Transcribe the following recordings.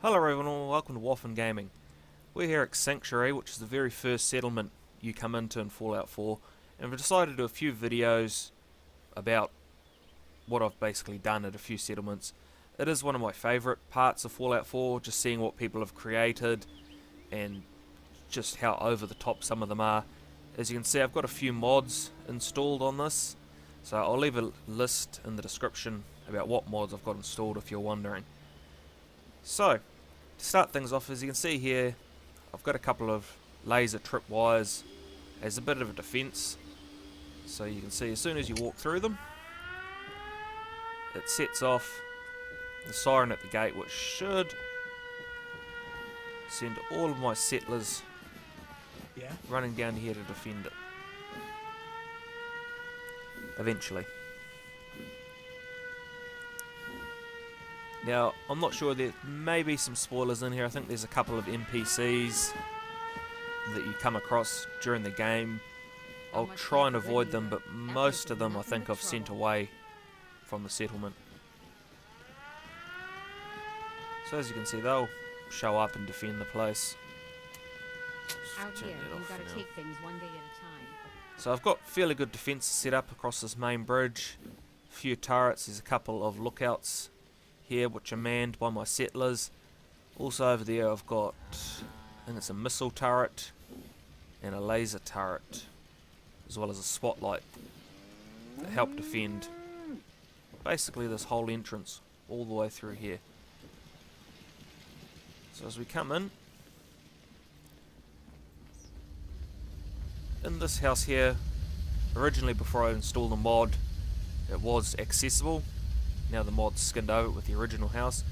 Hello everyone and welcome to Waffen Gaming. We're here at Sanctuary, which is the very first settlement you come into in Fallout 4, and we've decided to do a few videos about what I've basically done at a few settlements. It is one of my favourite parts of Fallout 4, just seeing what people have created and just how over the top some of them are. As you can see, I've got a few mods installed on this, so I'll leave a list in the description about what mods I've got installed if you're wondering. So, to start things off, as you can see here, I've got a couple of laser trip wires as a bit of a defense. So you can see as soon as you walk through them, it sets off the siren at the gate, which should send all of my settlers running down here to defend it. Eventually. Now, I'm not sure, there may be some spoilers in here. I think there's a couple of NPCs that you come across during the game. I'll try and avoid them, but most of them I think I've sent away from the settlement. So as you can see, they'll show up and defend the place. Out here, you've got to take things one day at a time. So I've got fairly good defences set up across this main bridge. A few turrets, there's a couple of lookouts here which are manned by my settlers. Also over there I've got, I think it's a missile turret and a laser turret, as well as a spotlight that help defend basically this whole entrance all the way through here. So as we come in this house here, originally before I installed the mod it was accessible. Now the mod's skinned over it with the original house.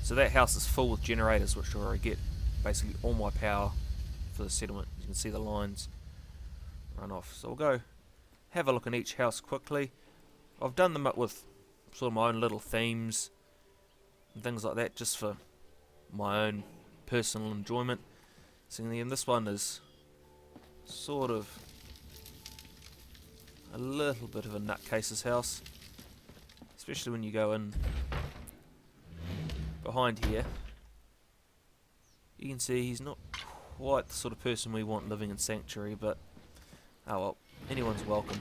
So that house is full with generators, which are where I get basically all my power for the settlement. You can see the lines run off. So we'll go have a look in each house quickly. I've done them up with sort of my own little themes and things like that, just for my own personal enjoyment. So then this one is sort of a little bit of a nutcase's house. Especially when you go in behind here. You can see he's not quite the sort of person we want living in Sanctuary, but oh well, anyone's welcome.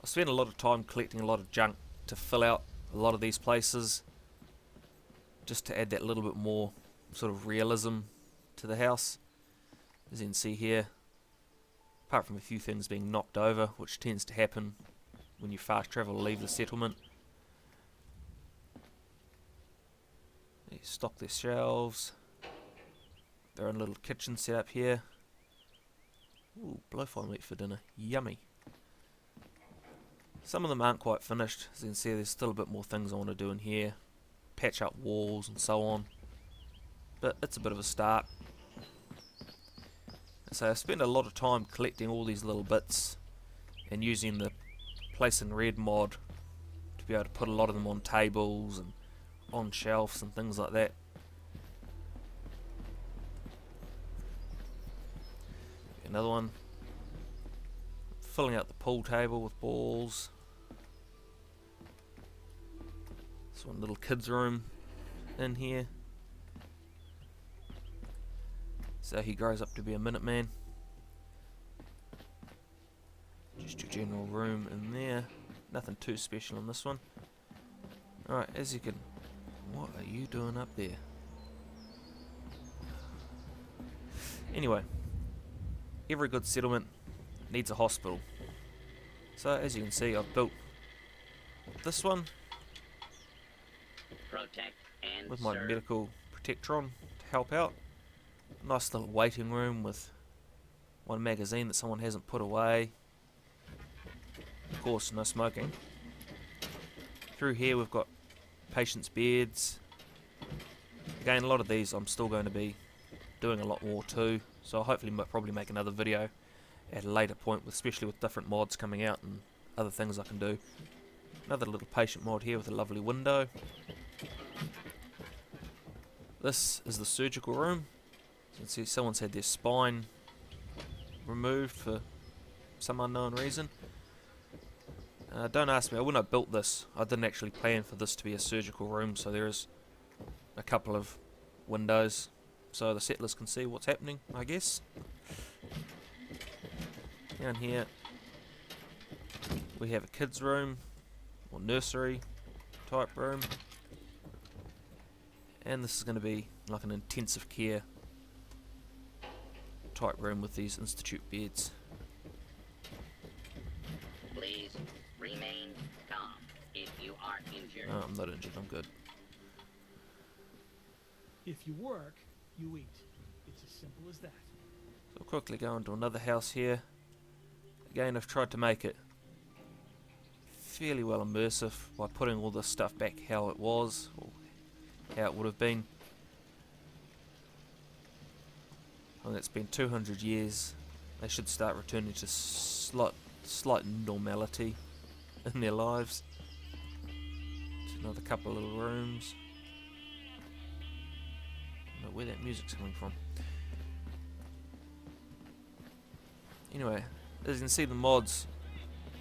I spent a lot of time collecting a lot of junk to fill out a lot of these places, just to add that little bit more sort of realism to the house. As you can see here, apart from a few things being knocked over, which tends to happen when you fast travel or leave the settlement. They stock their shelves. Their own little kitchen set up here. Ooh, blowfly meat for dinner. Yummy. Some of them aren't quite finished. As you can see, there's still a bit more things I want to do in here. Patch up walls and so on. But it's a bit of a start. So I spend a lot of time collecting all these little bits and using the Place in Red mod to be able to put a lot of them on tables and on shelves and things like that. Another one, filling out the pool table with balls. This one, little kids room in here. So he grows up to be a Minuteman. Just your general room in there. Nothing too special in this one. Alright, as you can... What are you doing up there? Anyway. Every good settlement needs a hospital. So as you can see, I've built this one with my medical protectron to help out. Nice little waiting room with one magazine that someone hasn't put away. Of course, no smoking. Through here we've got patients' beds. Again, a lot of these I'm still going to be doing a lot more too. So I'll hopefully probably make another video at a later point, especially with different mods coming out and other things I can do. Another little patient mod here with a lovely window. This is the surgical room. You can see someone's had their spine removed for some unknown reason. Don't ask me, when I built this, I didn't actually plan for this to be a surgical room, so there is a couple of windows so the settlers can see what's happening, I guess. Down here we have a kids room or nursery type room, and this is going to be like an intensive care type room with these institute beds. Please remain calm. If you are injured. No, I'm not injured, I'm good. If you work, you eat. It's as simple as that. So we'll quickly go into another house here. Again, I've tried to make it fairly well immersive by putting all this stuff back how it was, or how it would have been. I think it's been 200 years. They should start returning to slight normality in their lives. Just another couple of little rooms. I don't know where that music's coming from. Anyway, as you can see, the mods,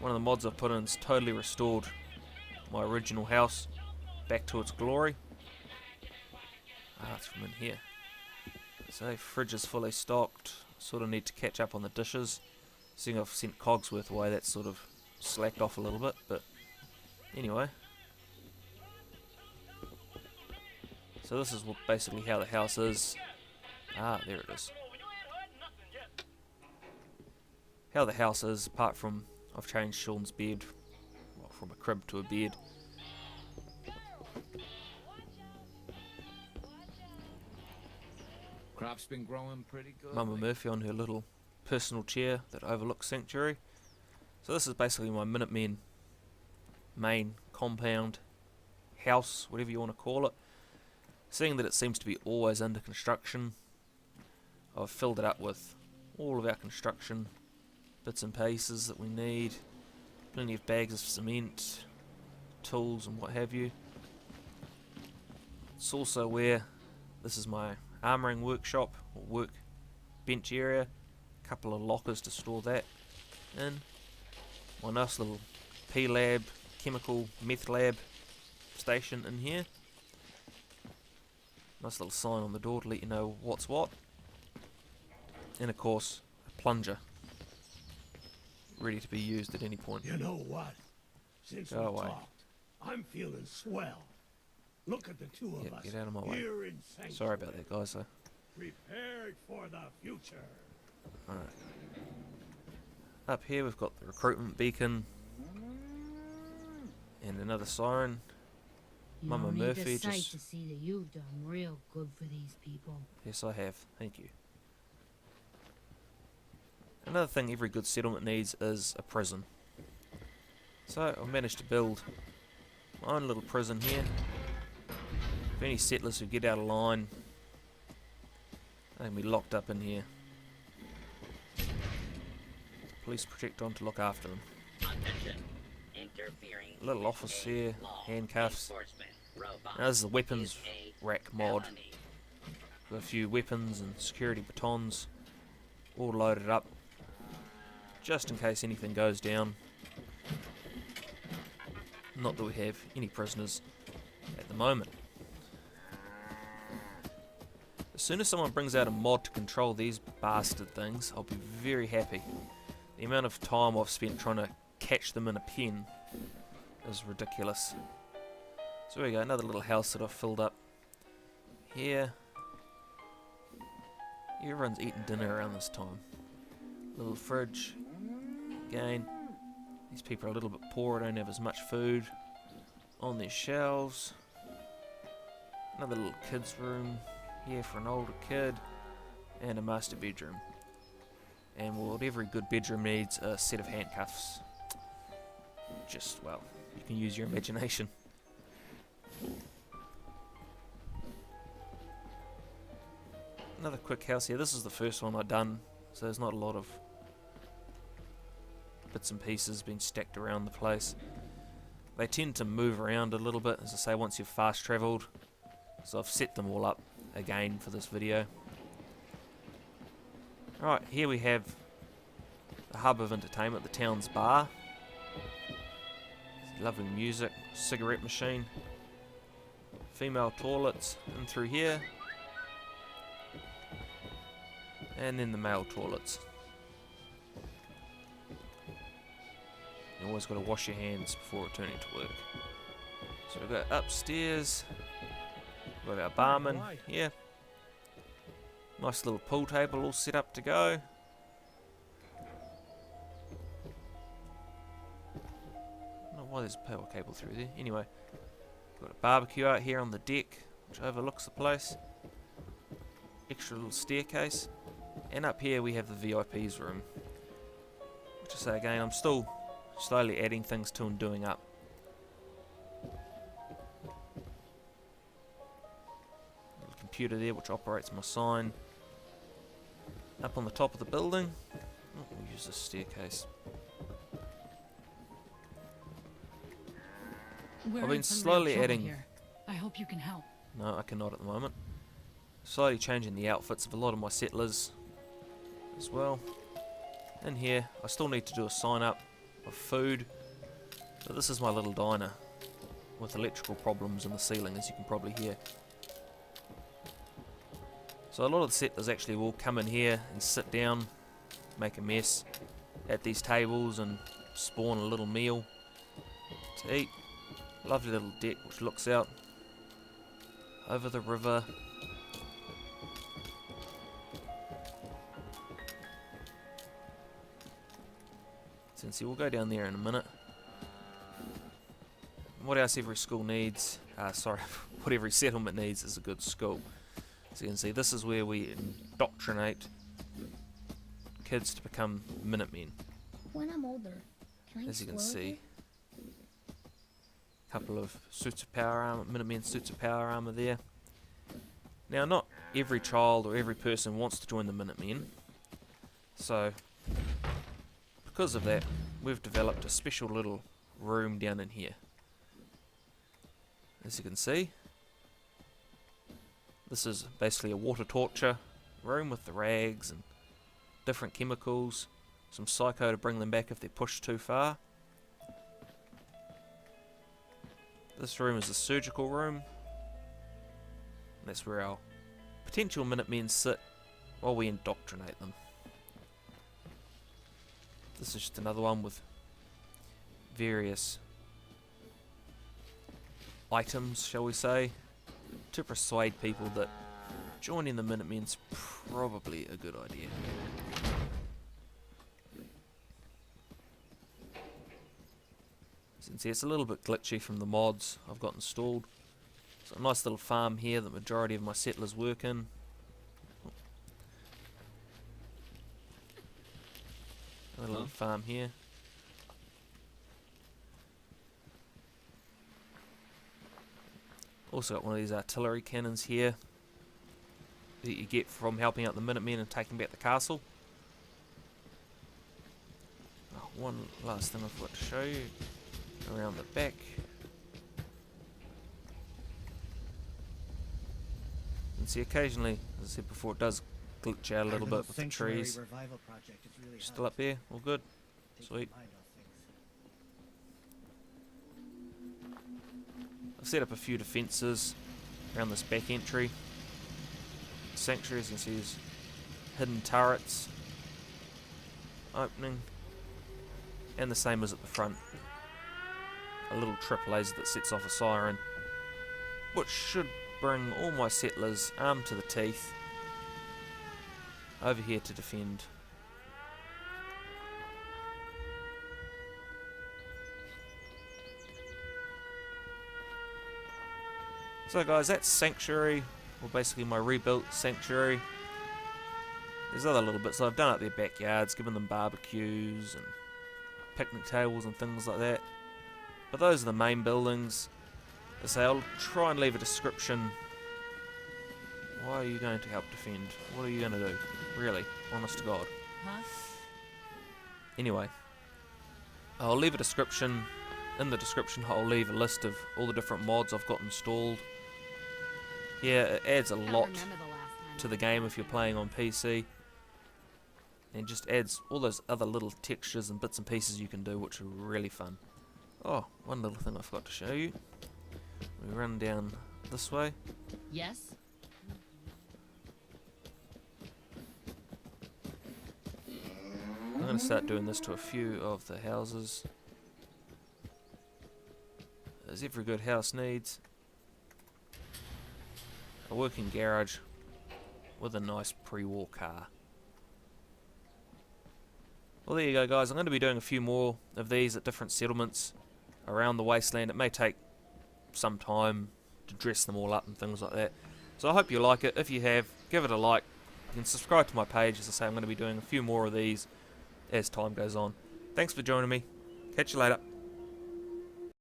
one of the mods I've put in is totally restored my original house back to its glory. It's from in here. So fridge is fully stocked. Sort of need to catch up on the dishes. Seeing I've sent Cogsworth away, that's sort of slacked off a little bit, but anyway. So this is basically how the house is. There it is. How the house is, apart from I've changed Sean's bed, well, from a crib to a bed. Crop's been growing pretty good. Mama Murphy on her little personal chair that overlooks Sanctuary. So this is basically my Minutemen main compound, house, whatever you want to call it. Seeing that it seems to be always under construction, I've filled it up with all of our construction bits and pieces that we need. Plenty of bags of cement, tools and what have you. It's also where this is my armouring workshop or work bench area. A couple of lockers to store that in. My nice little P-lab, chemical meth lab station in here. Nice little sign on the door to let you know what's what. And of course, a plunger, ready to be used at any point. You know what? Since we Go away. talked, I'm feeling swell. Look at the two of Yep, us get out of my way. here in Sanctuary. Sorry about that, guys. Though. Prepared for the future. Alright. Up here we've got the Recruitment Beacon and another siren. You Mama don't Murphy need the sight just... to see that you've done real good for these people. Yes, I have. Thank you. Another thing every good settlement needs is a prison. So I've managed to build my own little prison here. For any settlers who get out of line, they can be locked up in here. Police protector on to look after them. Attention. Interfering A little office here, law handcuffs. enforcement. Robot Now this is the weapons is a rack mod. felony. Got a few weapons and security batons all loaded up, just in case anything goes down. Not that we have any prisoners at the moment. As soon as someone brings out a mod to control these bastard things, I'll be very happy. The amount of time I've spent trying to catch them in a pen is ridiculous. So there we go, another little house that I've filled up here. Everyone's eating dinner around this time. Little fridge. Again, these people are a little bit poor, don't have as much food on their shelves. Another little kids room here for an older kid. And a master bedroom. And what every good bedroom needs, a set of handcuffs. Just, well, you can use your imagination. Another quick house here. This is the first one I've done, so there's not a lot of bits and pieces being stacked around the place. They tend to move around a little bit, as I say, once you've fast travelled. So I've set them all up again for this video. Alright, here we have the hub of entertainment, the town's bar. Lovely music, cigarette machine, female toilets in through here, and then the male toilets. You always got to wash your hands before returning to work. So we've got upstairs, we've got our barman here. Nice little pool table all set up to go. I don't know why there's a power cable through there. Anyway, got a barbecue out here on the deck, which overlooks the place. Extra little staircase. And up here we have the VIP's room. Which I say again, I'm still slowly adding things to and doing up. Little computer there which operates my sign. Up on the top of the building. Oh, we'll use this staircase. I've been slowly adding... Here. I hope you can help. No, I cannot at the moment. Slowly changing the outfits of a lot of my settlers as well. In here, I still need to do a sign up of food. But this is my little diner with electrical problems in the ceiling, as you can probably hear. So a lot of the settlers actually will come in here and sit down, make a mess at these tables and spawn a little meal to eat. Lovely little deck which looks out over the river. Since we'll go down there in a minute. What else every school needs, what every settlement needs is a good school. So you can see this is where we indoctrinate kids to become Minutemen. When I'm older, can I As you can explore see, a couple of suits of power armor, Minutemen suits of power armor there. Now, not every child or every person wants to join the Minutemen, so because of that, we've developed a special little room down in here. As you can see, this is basically a water torture room with the rags and different chemicals, some psycho to bring them back if they're pushed too far. This room is the surgical room. And that's where our potential Minutemen sit while we indoctrinate them. This is just another one with various items, shall we say, to persuade people that joining the Minutemen's probably a good idea. Since it's a little bit glitchy from the mods I've got installed. So a nice little farm here that the majority of my settlers work in. Another little farm here. Also got one of these artillery cannons here that you get from helping out the Minutemen and taking back the castle. Oh, one last thing I've got to show you around the back. And see, occasionally, as I said before, it does glitch out a little bit with the trees. Still up there, all good. Sweet. I've set up a few defences around this back entry. Sanctuary, as you can see, there's hidden turrets opening, and the same as at the front. A little trip laser that sets off a siren, which should bring all my settlers armed to the teeth over here to defend. So guys, that's Sanctuary, or basically my rebuilt Sanctuary. There's other little bits I've done at their backyards, given them barbecues and picnic tables and things like that. But those are the main buildings. As I say, I'll try and leave a description. Why are you going to help defend? What are you going to do? Really? Honest to God. Huh? Anyway, I'll leave a description. In the description I'll leave a list of all the different mods I've got installed. Yeah, it adds a lot to the game if you're playing on PC. And just adds all those other little textures and bits and pieces you can do, which are really fun. Oh, one little thing I forgot to show you. We run down this way. Yes? I'm going to start doing this to a few of the houses, as every good house needs a working garage with a nice pre-war car. Well, there you go, guys. I'm going to be doing a few more of these at different settlements around the wasteland. It may take some time to dress them all up and things like that. So I hope you like it. If you have, give it a like. You can subscribe to my page. As I say, I'm going to be doing a few more of these as time goes on. Thanks for joining me. Catch you later.